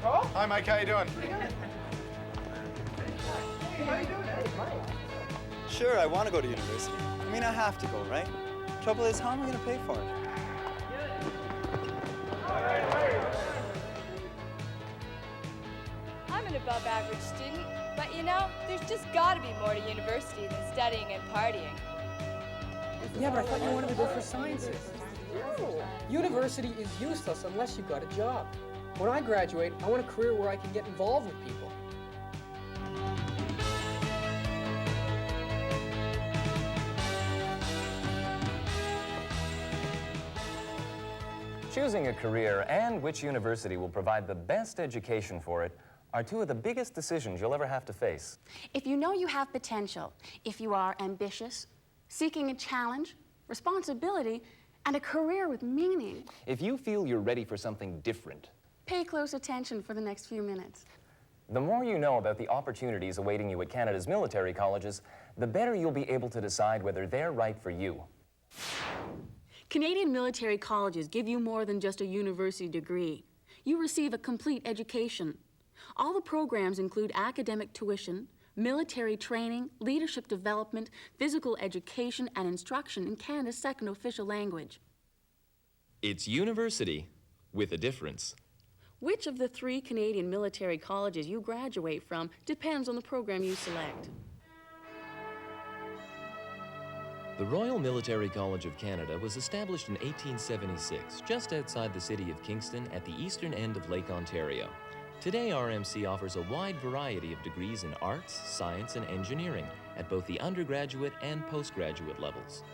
Carl. Hi, Mike. How you doing? Hey, how you doing? Hey, Mike. Sure, I want to go to university. I mean, I have to go, right? Trouble is, how am I going to pay for it? I'm an above-average student, but you know, there's just got to be more to university than studying and partying. Yeah, but I thought you wanted to go for sciences. No. University is useless unless you've got a job. When I graduate, I want a career where I can get involved with people. Choosing a career and which university will provide the best education for it are two of the biggest decisions you'll ever have to face. If you know you have potential, if you are ambitious, seeking a challenge, responsibility, and a career with meaning, If you feel you're ready for something different, pay close attention for the next few minutes. the more you know about the opportunities awaiting you at Canada's military colleges, the better you'll be able to decide whether they're right for you. Canadian military colleges give you more than just a university degree. You receive a complete education. All the programs include academic tuition, military training, leadership development, physical education, and instruction in Canada's second official language. It's university with a difference. Which of the 3 Canadian military colleges you graduate from depends on the program you select. The Royal Military College of Canada was established in 1876, just outside the city of Kingston at the eastern end of Lake Ontario. Today, RMC offers a wide variety of degrees in arts, science, and engineering at both the undergraduate and postgraduate levels.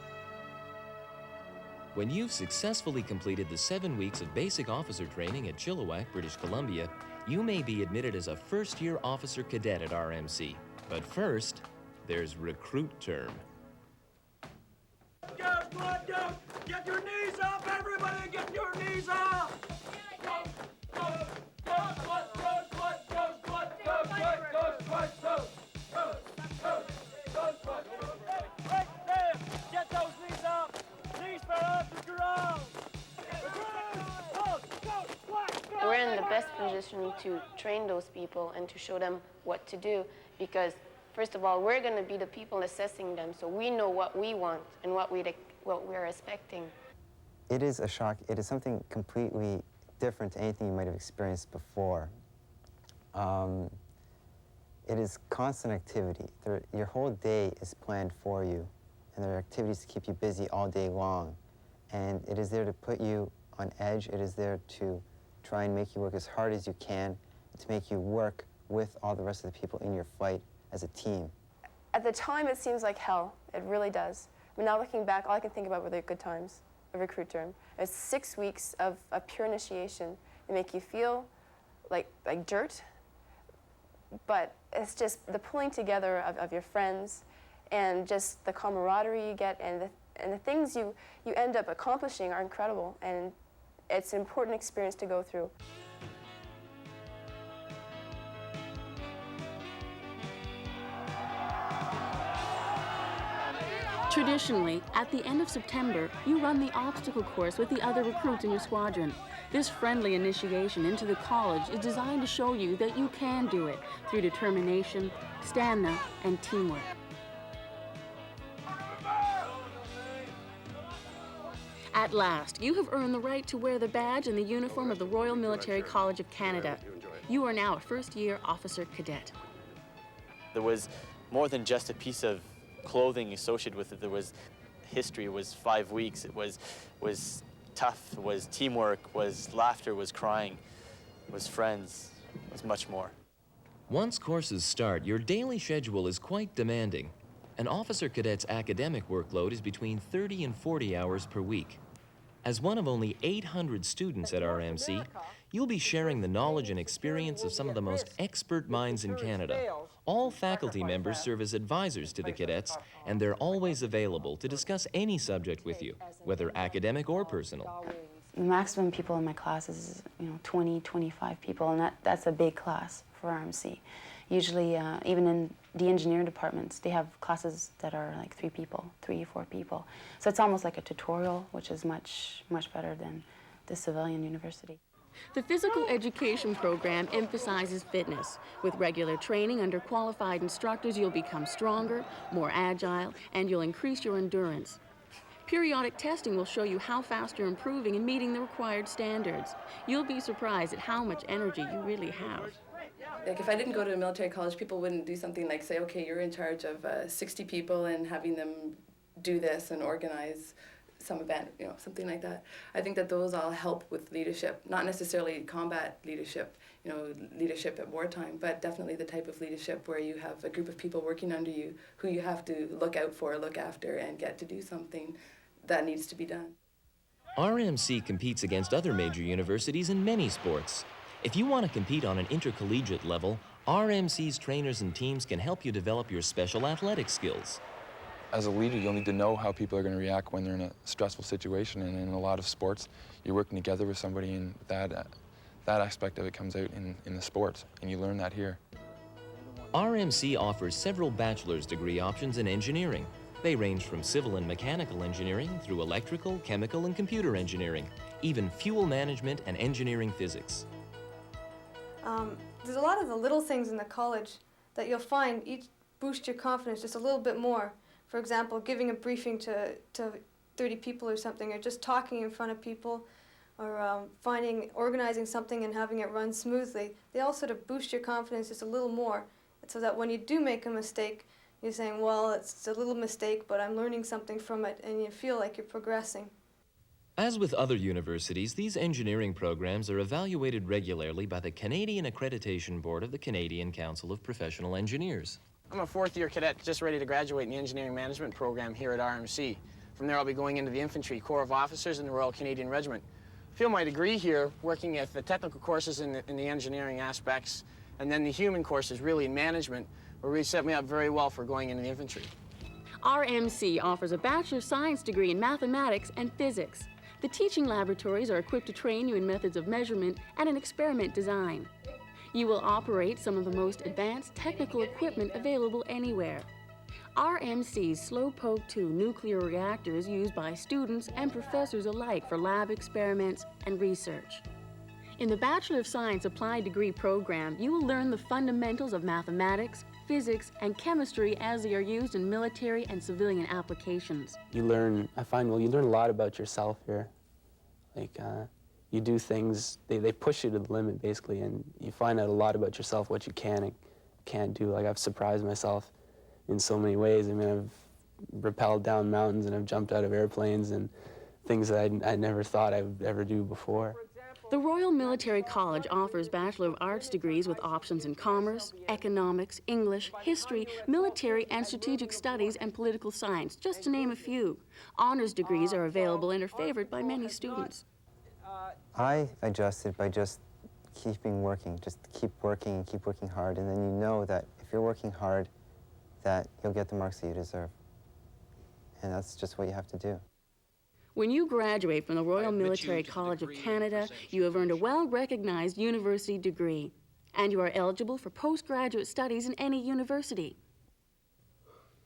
When you've successfully completed the 7 weeks of basic officer training at Chilliwack, British Columbia, you may be admitted as a first-year officer cadet at RMC. But first, there's recruit term. Go, squad, go! Get your knees up, everybody! Get your knees up! Go, go, go, squad, go, squad, go, squad, go, squad, go, squad, go, go, go, go, squad. Right there! Get those knees up! Knees firm to ground! We're in the best position to train those people and to show them what to do because first of all, we're going to be the people assessing them, so we know what we want and what we're expecting. It is a shock. It is something completely different to anything you might have experienced before. It is constant activity. Your whole day is planned for you, and there are activities to keep you busy all day long. And it is there to put you on edge. It is there to try and make you work as hard as you can, to make you work with all the rest of the people in your fight as a team. At the time, it seems like hell. It really does. But now looking back, all I can think about were the good times of recruit term. It's 6 weeks of pure initiation. They make you feel like dirt, but it's just the pulling together of your friends and just the camaraderie you get and the things you end up accomplishing are incredible, and it's an important experience to go through. Traditionally, at the end of September, you run the obstacle course with the other recruits in your squadron. This friendly initiation into the college is designed to show you that you can do it through determination, stamina, and teamwork. At last, you have earned the right to wear the badge and the uniform of the Royal Military College of Canada. You are now a first-year officer cadet. There was more than just a piece of clothing associated with it. There was history. It was 5 weeks. It was tough. It was teamwork. Was laughter. Was crying. Was friends. Was much more. Once courses start, your daily schedule is quite demanding. An officer cadet's academic workload is between 30 and 40 hours per week. As one of only 800 students at RMC, you'll be sharing the knowledge and experience of some of the most expert minds in Canada. All faculty members serve as advisors to the cadets, and they're always available to discuss any subject with you, whether academic or personal. The maximum people in my class is 20, 25 people, and that's a big class for RMC. Usually, even in the engineering departments, they have classes that are like 3 people, 3 or 4 people. So it's almost like a tutorial, which is much, much better than the civilian university. The physical education program emphasizes fitness. With regular training under qualified instructors, you'll become stronger, more agile, and you'll increase your endurance. Periodic testing will show you how fast you're improving and meeting the required standards. You'll be surprised at how much energy you really have. Like if I didn't go to a military college, people wouldn't do something like say, okay, you're in charge of 60 people and having them do this and organize some event, you know, something like that. I think that those all help with leadership, not necessarily combat leadership, you know, leadership at wartime, but definitely the type of leadership where you have a group of people working under you who you have to look out for, look after, and get to do something that needs to be done. RMC competes against other major universities in many sports. If you want to compete on an intercollegiate level, RMC's trainers and teams can help you develop your special athletic skills. As a leader, you'll need to know how people are going to react when they're in a stressful situation, and in a lot of sports, you're working together with somebody, and that aspect of it comes out in the sports, and you learn that here. RMC offers several bachelor's degree options in engineering. They range from civil and mechanical engineering through electrical, chemical, and computer engineering, even fuel management and engineering physics. There's a lot of the little things in the college that you'll find each boost your confidence just a little bit more. For example, giving a briefing to 30 people or something, or just talking in front of people, or organizing something and having it run smoothly. They all sort of boost your confidence just a little more, so that when you do make a mistake, you're saying, well, it's a little mistake, but I'm learning something from it, and you feel like you're progressing. As with other universities, these engineering programs are evaluated regularly by the Canadian Accreditation Board of the Canadian Council of Professional Engineers. I'm a fourth-year cadet just ready to graduate in the engineering management program here at RMC. From there, I'll be going into the Infantry Corps of Officers in the Royal Canadian Regiment. I feel my degree here, working at the technical courses in the engineering aspects, and then the human courses, really in management, will really set me up very well for going into the infantry. RMC offers a Bachelor of Science degree in mathematics and physics. The teaching laboratories are equipped to train you in methods of measurement and in experiment design. You will operate some of the most advanced technical equipment available anywhere. RMC's Slowpoke 2 nuclear reactor is used by students and professors alike for lab experiments and research. In the Bachelor of Science Applied Degree program, you will learn the fundamentals of mathematics, physics, and chemistry as they are used in military and civilian applications. You learn, you learn a lot about yourself here. Like, you do things, they push you to the limit, basically, and you find out a lot about yourself, what you can and can't do. Like, I've surprised myself in so many ways. I mean, I've rappelled down mountains and I've jumped out of airplanes and things that I never thought I would ever do before. The Royal Military College offers Bachelor of Arts degrees with options in commerce, economics, English, history, military and strategic studies, and political science, just to name a few. Honors degrees are available and are favored by many students. I adjusted by just keeping working, just keep working and keep working hard, and then you know that if you're working hard, that you'll get the marks that you deserve. And that's just what you have to do. When you graduate from the Royal Military College of Canada, you have earned a well-recognized university degree, and you are eligible for postgraduate studies in any university.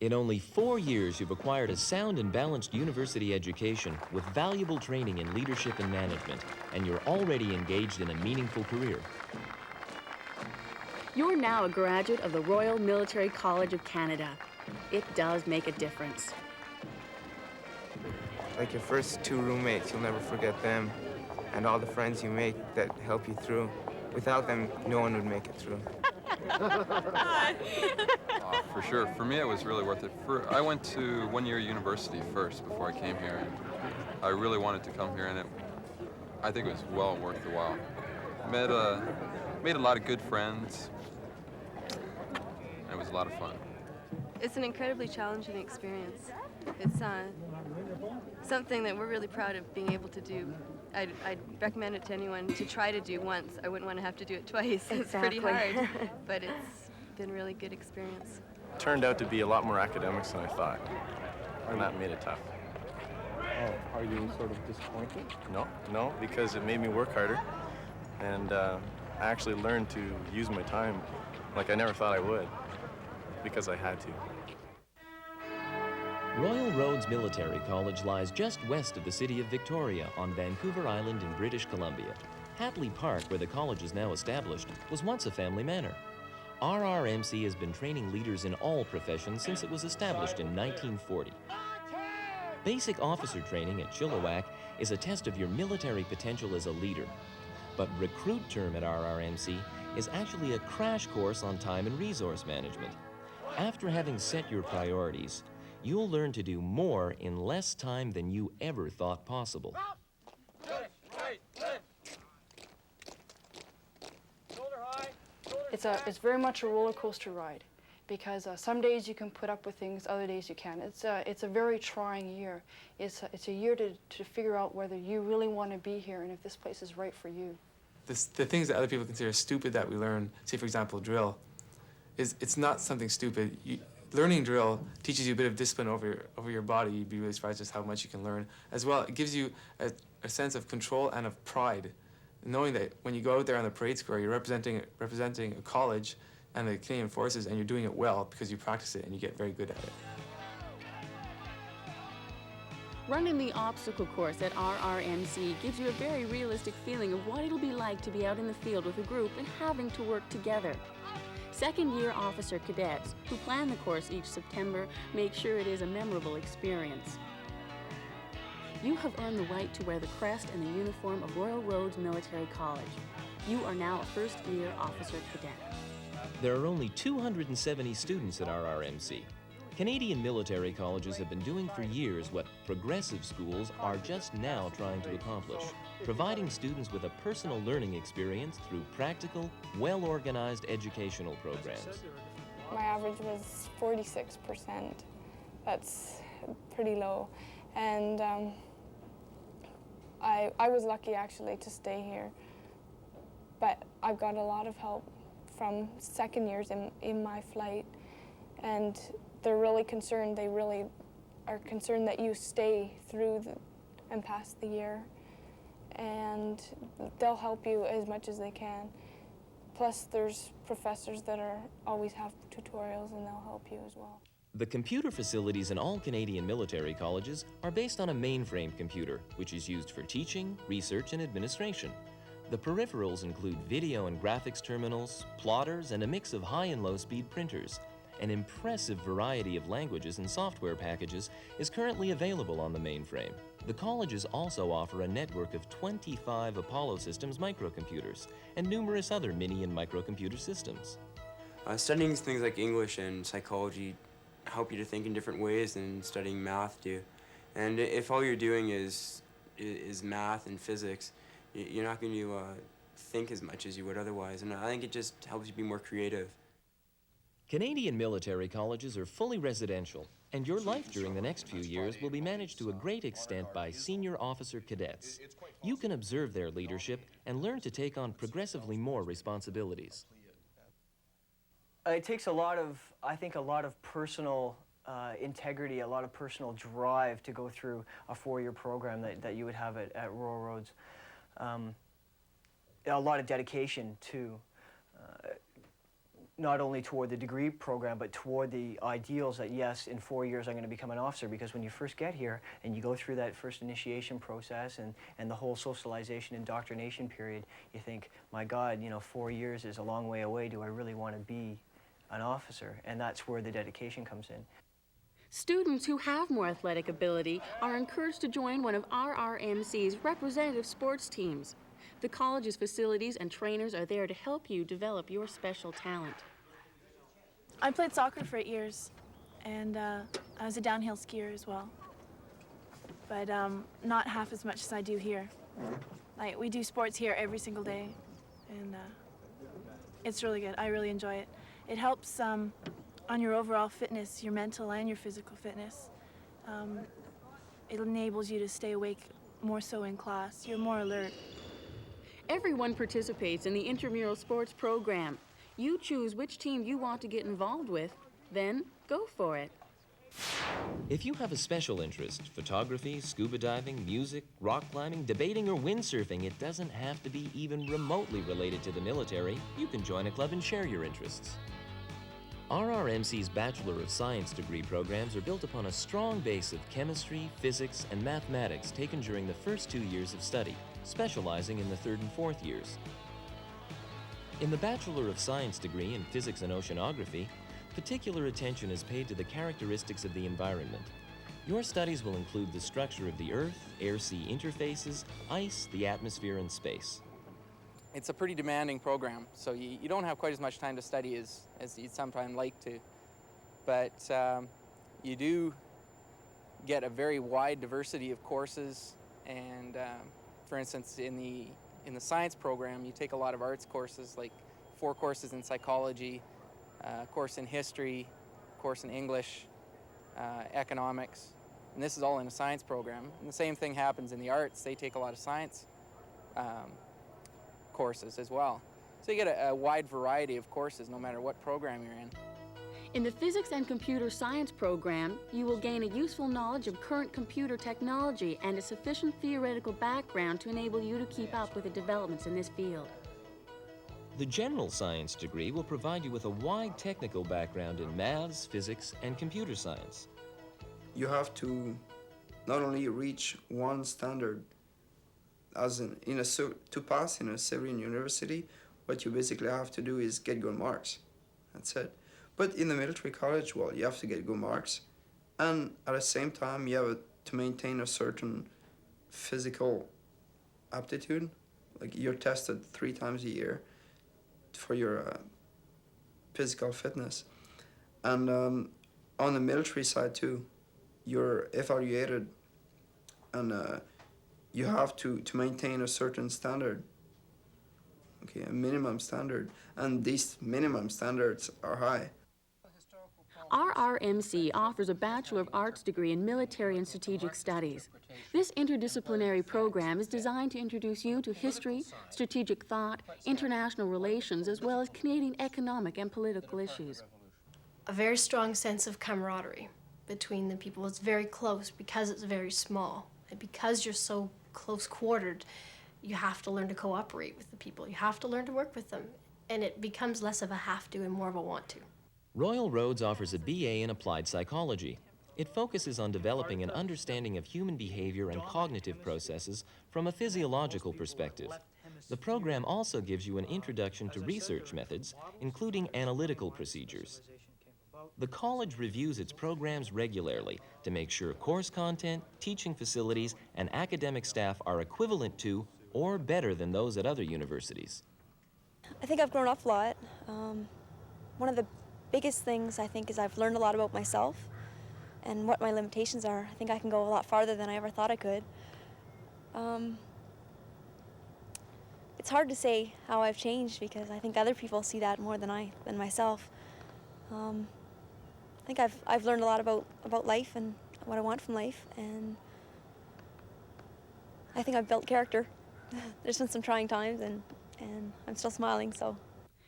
In only 4 years, you've acquired a sound and balanced university education with valuable training in leadership and management, and you're already engaged in a meaningful career. You're now a graduate of the Royal Military College of Canada. It does make a difference. Like your first 2 roommates, you'll never forget them, and all the friends you make that help you through. Without them, no one would make it through. For sure. For me, it was really worth it. I went to 1-year university first before I came here, and I really wanted to come here, and I think it was well worth the while. Made a lot of good friends, and it was a lot of fun. It's an incredibly challenging experience. It's something that we're really proud of being able to do. I'd recommend it to anyone to try to do once. I wouldn't want to have to do it twice. It's pretty hard, but it's been a really good experience. It turned out to be a lot more academics than I thought, and that made it tough. Oh, are you sort of disappointed? No, because it made me work harder, and I actually learned to use my time like I never thought I would, because I had to. Royal Roads Military College lies just west of the city of Victoria on Vancouver Island in British Columbia. Hatley Park, where the college is now established, was once a family manor. RRMC has been training leaders in all professions since it was established in 1940. Basic officer training at Chilliwack is a test of your military potential as a leader. But recruit term at RRMC is actually a crash course on time and resource management. After having set your priorities, you'll learn to do more in less time than you ever thought possible. It's very much a roller coaster ride, because some days you can put up with things, other days you can't. It's a very trying year. It's a year to figure out whether you really want to be here and if this place is right for you. The things that other people consider stupid that we learn, say for example drill, it's not something stupid. Learning drill teaches you a bit of discipline over your body. You'd be really surprised just how much you can learn. As well, it gives you a sense of control and of pride, knowing that when you go out there on the parade square, you're representing a college and the Canadian Forces, and you're doing it well because you practice it and you get very good at it. Running the obstacle course at RRMC gives you a very realistic feeling of what it'll be like to be out in the field with a group and having to work together. Second-year officer cadets who plan the course each September make sure it is a memorable experience. You have earned the right to wear the crest and the uniform of Royal Roads Military College. You are now a first-year officer cadet. There are only 270 students at RRMC. Canadian military colleges have been doing for years what progressive schools are just now trying to accomplish, providing students with a personal learning experience through practical, well-organized educational programs. My average was 46%. That's pretty low. And I was lucky actually to stay here. But I've got a lot of help from second years in my flight, and they're really concerned. They really are concerned that you stay through and past the year, and they'll help you as much as they can. Plus, there's professors that always have tutorials, and they'll help you as well. The computer facilities in all Canadian military colleges are based on a mainframe computer, which is used for teaching, research, and administration. The peripherals include video and graphics terminals, plotters, and a mix of high and low-speed printers. An impressive variety of languages and software packages is currently available on the mainframe. The colleges also offer a network of 25 Apollo Systems microcomputers and numerous other mini and microcomputer systems. Studying things like English and psychology help you to think in different ways than studying math do. And if all you're doing is math and physics, you're not going to think as much as you would otherwise. And I think it just helps you be more creative. Canadian military colleges are fully residential, and your life during the next few years will be managed to a great extent by senior officer cadets. You can observe their leadership and learn to take on progressively more responsibilities. It takes I think a lot of personal integrity, a lot of personal drive to go through a 4-year program that you would have at Royal Roads. A lot of dedication to not only toward the degree program, but toward the ideals that, yes, in 4 years I'm going to become an officer, because when you first get here and you go through that first initiation process and the whole socialization indoctrination period, you think, my God, 4 years is a long way away. Do I really want to be an officer? And that's where the dedication comes in. Students who have more athletic ability are encouraged to join one of RRMC's representative sports teams. The college's facilities and trainers are there to help you develop your special talent. I played soccer for 8 years, and I was a downhill skier as well. But not half as much as I do here. Like, we do sports here every single day, and it's really good. I really enjoy it. It helps on your overall fitness, your mental and your physical fitness. It enables you to stay awake more so in class. You're more alert. Everyone participates in the intramural sports program. You choose which team you want to get involved with, then go for it. If you have a special interest, photography, scuba diving, music, rock climbing, debating, or windsurfing, it doesn't have to be even remotely related to the military. You can join a club and share your interests. RRMC's Bachelor of Science degree programs are built upon a strong base of chemistry, physics, and mathematics taken during the first 2 years of study. specializing in the 3rd and 4th years. In the Bachelor of Science degree in Physics and Oceanography, particular attention is paid to the characteristics of the environment. Your studies will include the structure of the Earth, air-sea interfaces, ice, the atmosphere, and space. It's a pretty demanding program, so you don't have quite as much time to study as you'd sometimes like to. But you do get a very wide diversity of courses, and for instance, in the science program, you take a lot of arts courses, like 4 courses in psychology, a course in history, a course in English, economics, and this is all in a science program. And the same thing happens in the arts. They take a lot of science courses as well. So you get a wide variety of courses no matter what program you're in. In the Physics and Computer Science program, you will gain a useful knowledge of current computer technology and a sufficient theoretical background to enable you to keep up with the developments in this field. The General Science degree will provide you with a wide technical background in maths, physics, and computer science. You have to not only reach one standard, as to pass in a civilian university, what you basically have to do is get good marks. That's it. But in the military college, well, you have to get good marks, and at the same time, you have to maintain a certain physical aptitude. Like, you're tested 3 times a year for your physical fitness. And on the military side too, you're evaluated, and you have to maintain a certain standard, okay, a minimum standard, and these minimum standards are high. Our RMC offers a Bachelor of Arts degree in Military and Strategic Studies. This interdisciplinary program is designed to introduce you to history, strategic thought, international relations, as well as Canadian economic and political issues. A very strong sense of camaraderie between the people. It's very close because it's very small. And because you're so close-quartered, you have to learn to cooperate with the people. You have to learn to work with them. And it becomes less of a have to and more of a want to. Royal Roads offers a BA in Applied Psychology. It focuses on developing an understanding of human behavior and cognitive processes from a physiological perspective. The program also gives you an introduction to research methods, including analytical procedures. The college reviews its programs regularly to make sure course content, teaching facilities, and academic staff are equivalent to or better than those at other universities. I think I've grown up a lot. One of the biggest things, I think, is I've learned a lot about myself and what my limitations are. I think I can go a lot farther than I ever thought I could. It's hard to say how I've changed because I think other people see that more than myself. I think I've learned a lot about life and what I want from life, and I think I've built character. There's been some trying times, and I'm still smiling, so.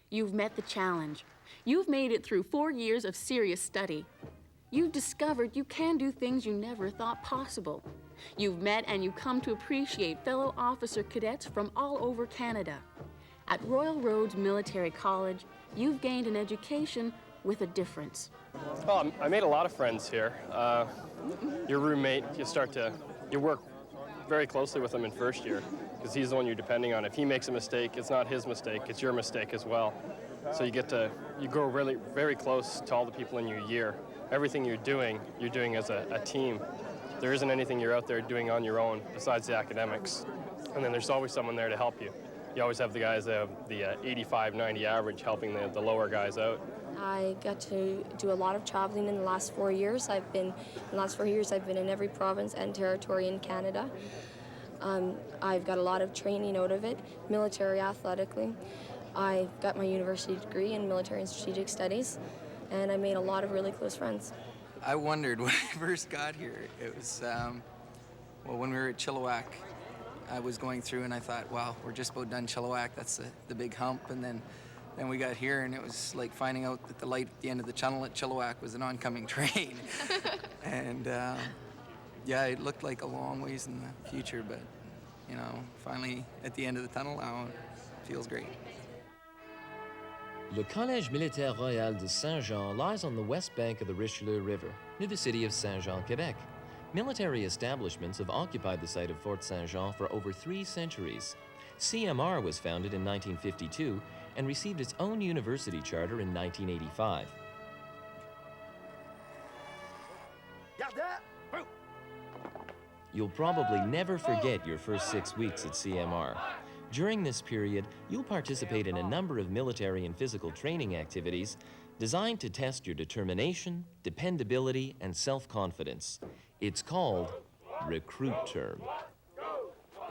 You've met the challenge. You've made it through 4 years of serious study. You've discovered you can do things you never thought possible. You've met and you've come to appreciate fellow officer cadets from all over Canada. At Royal Roads Military College, you've gained an education with a difference. Well, I made a lot of friends here. Your roommate, you work very closely with him in first year because he's the one you're depending on. If he makes a mistake, it's not his mistake, it's your mistake as well. So you grow really very close to all the people in your year. Everything you're doing as a team. There isn't anything you're out there doing on your own besides the academics. And then there's always someone there to help you. You always have the guys that have the 85, 90 average helping the lower guys out. I got to do a lot of traveling in the last 4 years. I've been in every province and territory in Canada. I've got a lot of training out of it, military athletically. I got my university degree in military and strategic studies, and I made a lot of really close friends. I wondered when I first got here. It was, when we were at Chilliwack, I was going through and I thought, wow, we're just about done Chilliwack. That's the big hump. And then we got here and it was like finding out that the light at the end of the tunnel at Chilliwack was an oncoming train. And yeah, it looked like a long ways in the future, but finally at the end of the tunnel now, it feels great. Le Collège Militaire Royal de Saint-Jean lies on the west bank of the Richelieu River, near the city of Saint-Jean, Quebec. Military establishments have occupied the site of Fort Saint-Jean for over 3 centuries. CMR was founded in 1952 and received its own university charter in 1985. You'll probably never forget your first 6 weeks at CMR. During this period, you'll participate in a number of military and physical training activities designed to test your determination, dependability, and self-confidence. It's called Recruit Term.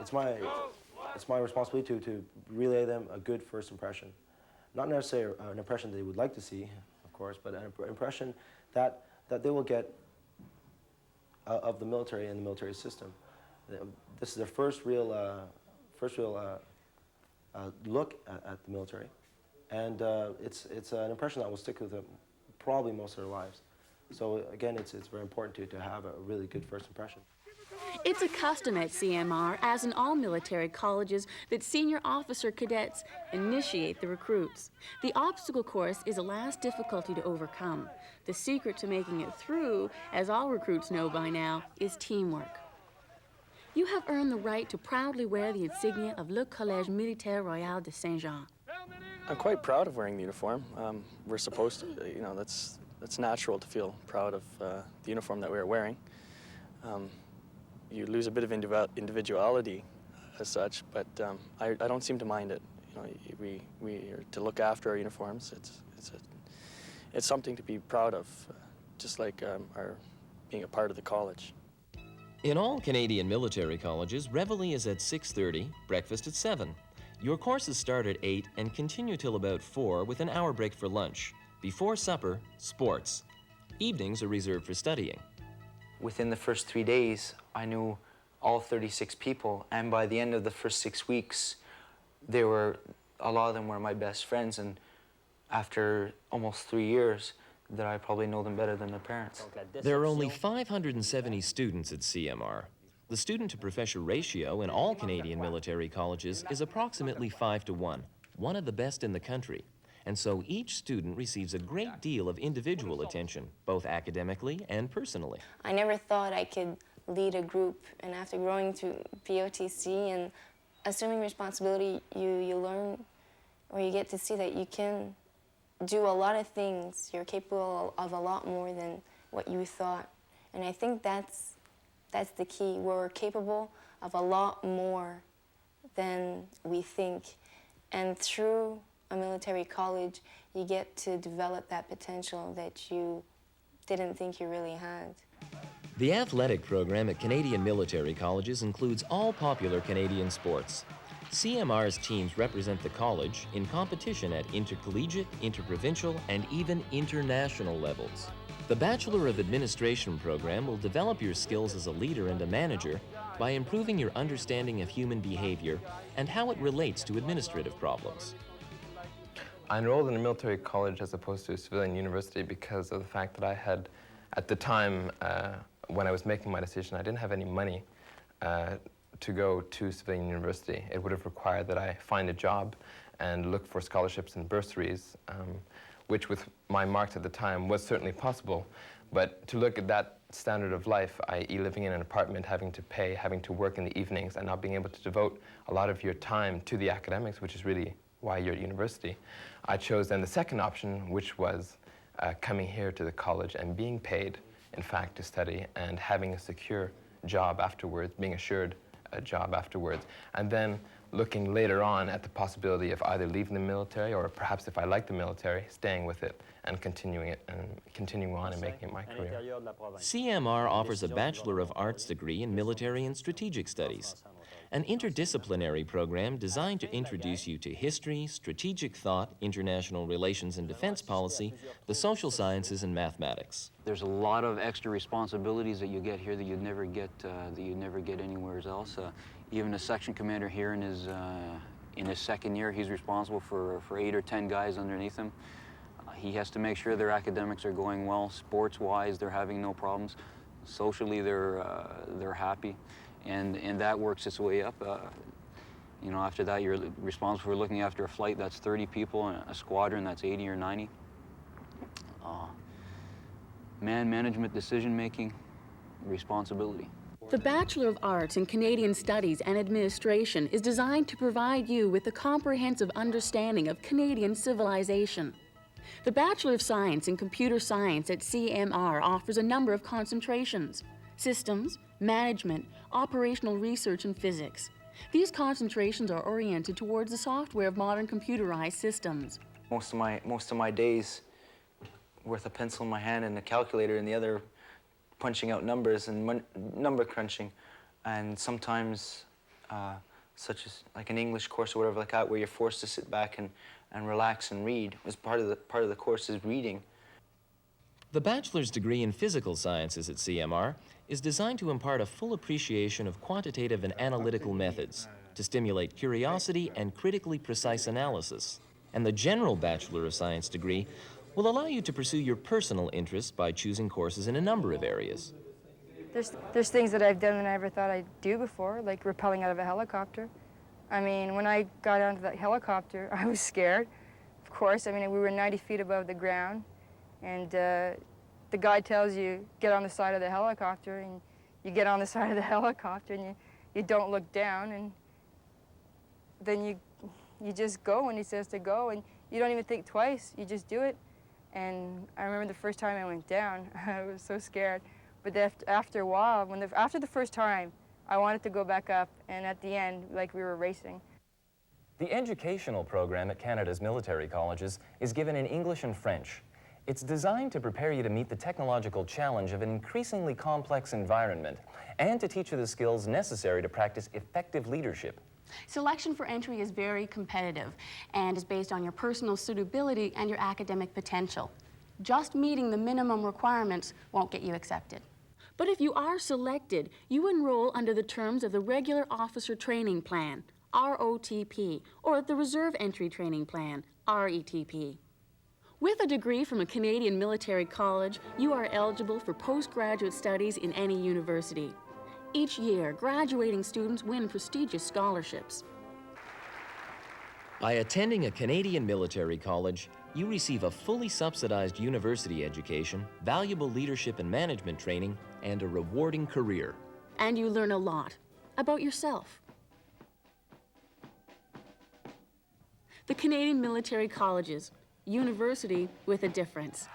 It's my responsibility to relay them a good first impression. Not necessarily an impression they would like to see, of course, but an impression that they will get of the military and the military system. This is their first real look at the military, and it's an impression that will stick with them probably most of their lives. So again, it's very important to have a really good first impression. It's a custom at CMR, as in all military colleges, that senior officer cadets initiate the recruits. The obstacle course is a last difficulty to overcome. The secret to making it through, as all recruits know by now, is teamwork. You have earned the right to proudly wear the insignia of Le Collège Militaire Royal de Saint-Jean. I'm quite proud of wearing the uniform. We're supposed to, that's natural to feel proud of the uniform that we're wearing. You lose a bit of individuality as such, but I don't seem to mind it. We are to look after our uniforms. It's something to be proud of, just like our being a part of the college. In all Canadian military colleges, reveille is at 6:30, breakfast at 7. Your courses start at 8 and continue till about 4 with an hour break for lunch. Before supper, sports. Evenings are reserved for studying. Within the first 3 days, I knew all 36 people, and by the end of the first 6 weeks, a lot of them were my best friends, and after almost 3 years, that I probably know them better than their parents. There are only 570 students at CMR. The student-to-professor ratio in all Canadian military colleges is approximately 5:1, one of the best in the country. And so each student receives a great deal of individual attention, both academically and personally. I never thought I could lead a group, and after growing through POTC and assuming responsibility, you learn, or you get to see that you can do a lot of things. You're capable of a lot more than what you thought. And I think that's the key. We're capable of a lot more than we think. And through a military college, you get to develop that potential that you didn't think you really had. The athletic program at Canadian military colleges includes all popular Canadian sports. CMR's teams represent the college in competition at intercollegiate, interprovincial, and even international levels. The Bachelor of Administration program will develop your skills as a leader and a manager by improving your understanding of human behavior and how it relates to administrative problems. I enrolled in a military college as opposed to a civilian university because of the fact that I had, at the time when I was making my decision, I didn't have any money to go to civilian university. It would have required that I find a job and look for scholarships and bursaries, which with my marks at the time was certainly possible. But to look at that standard of life, i.e. living in an apartment, having to pay, having to work in the evenings, and not being able to devote a lot of your time to the academics, which is really why you're at university, I chose then the second option, which was coming here to the college and being paid, in fact, to study and having a secure job afterwards, being assured a job afterwards, and then looking later on at the possibility of either leaving the military or perhaps if I like the military, staying with it and continuing on and making it my career. CMR offers a Bachelor of Arts degree in Military and Strategic Studies, an interdisciplinary program designed to introduce you to history, strategic thought, international relations and defense policy, the social sciences, and mathematics. There's a lot of extra responsibilities that you get here that you'd never get anywhere else. Even a section commander here in his second year, he's responsible for 8 or 10 guys underneath him. He has to make sure their academics are going well. Sports-wise, they're having no problems. Socially, they're happy. And that works its way up. After that, you're responsible for looking after a flight that's 30 people and a squadron that's 80 or 90. Man management, decision making, responsibility. The Bachelor of Arts in Canadian Studies and Administration is designed to provide you with a comprehensive understanding of Canadian civilization. The Bachelor of Science in Computer Science at CMR offers a number of concentrations: systems, management, operational research, and physics. These concentrations are oriented towards the software of modern computerized systems. Most of my days with a pencil in my hand and a calculator in the other, punching out numbers and number crunching, and sometimes such as like an English course or whatever like that, where you're forced to sit back and relax and read. Was part of the course is reading. The bachelor's degree in physical sciences at CMR is designed to impart a full appreciation of quantitative and analytical methods to stimulate curiosity and critically precise analysis. And the general Bachelor of Science degree will allow you to pursue your personal interests by choosing courses in a number of areas. There's things that I've done that I never thought I'd do before, like rappelling out of a helicopter. I mean, when I got onto that helicopter, I was scared, of course. I mean, we were 90 feet above the ground, and the guy tells you, get on the side of the helicopter, and you get on the side of the helicopter, and you don't look down, and then you just go when he says to go, and you don't even think twice, you just do it. And I remember the first time I went down, I was so scared. But after a while, after the first time, I wanted to go back up, and at the end, like we were racing. The educational program at Canada's military colleges is given in English and French. It's designed to prepare you to meet the technological challenge of an increasingly complex environment and to teach you the skills necessary to practice effective leadership. Selection for entry is very competitive and is based on your personal suitability and your academic potential. Just meeting the minimum requirements won't get you accepted. But if you are selected, you enroll under the terms of the Regular Officer Training Plan, ROTP, or the Reserve Entry Training Plan, RETP. With a degree from a Canadian military college, you are eligible for postgraduate studies in any university. Each year, graduating students win prestigious scholarships. By attending a Canadian military college, you receive a fully subsidized university education, valuable leadership and management training, and a rewarding career. And you learn a lot about yourself. The Canadian military colleges, university with a difference.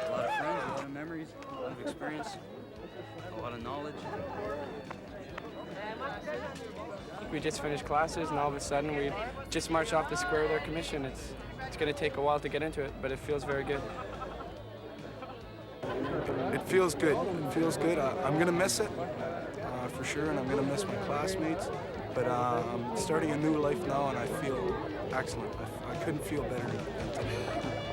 A lot of friends, a lot of memories, a lot of experience, a lot of knowledge. We just finished classes, and all of a sudden we just marched off the square of their commission. It's going to take a while to get into it, but it feels very good. It feels good. It feels good. I'm going to miss it, for sure, and I'm going to miss my classmates. But I'm starting a new life now, and I feel excellent. I couldn't feel better than today.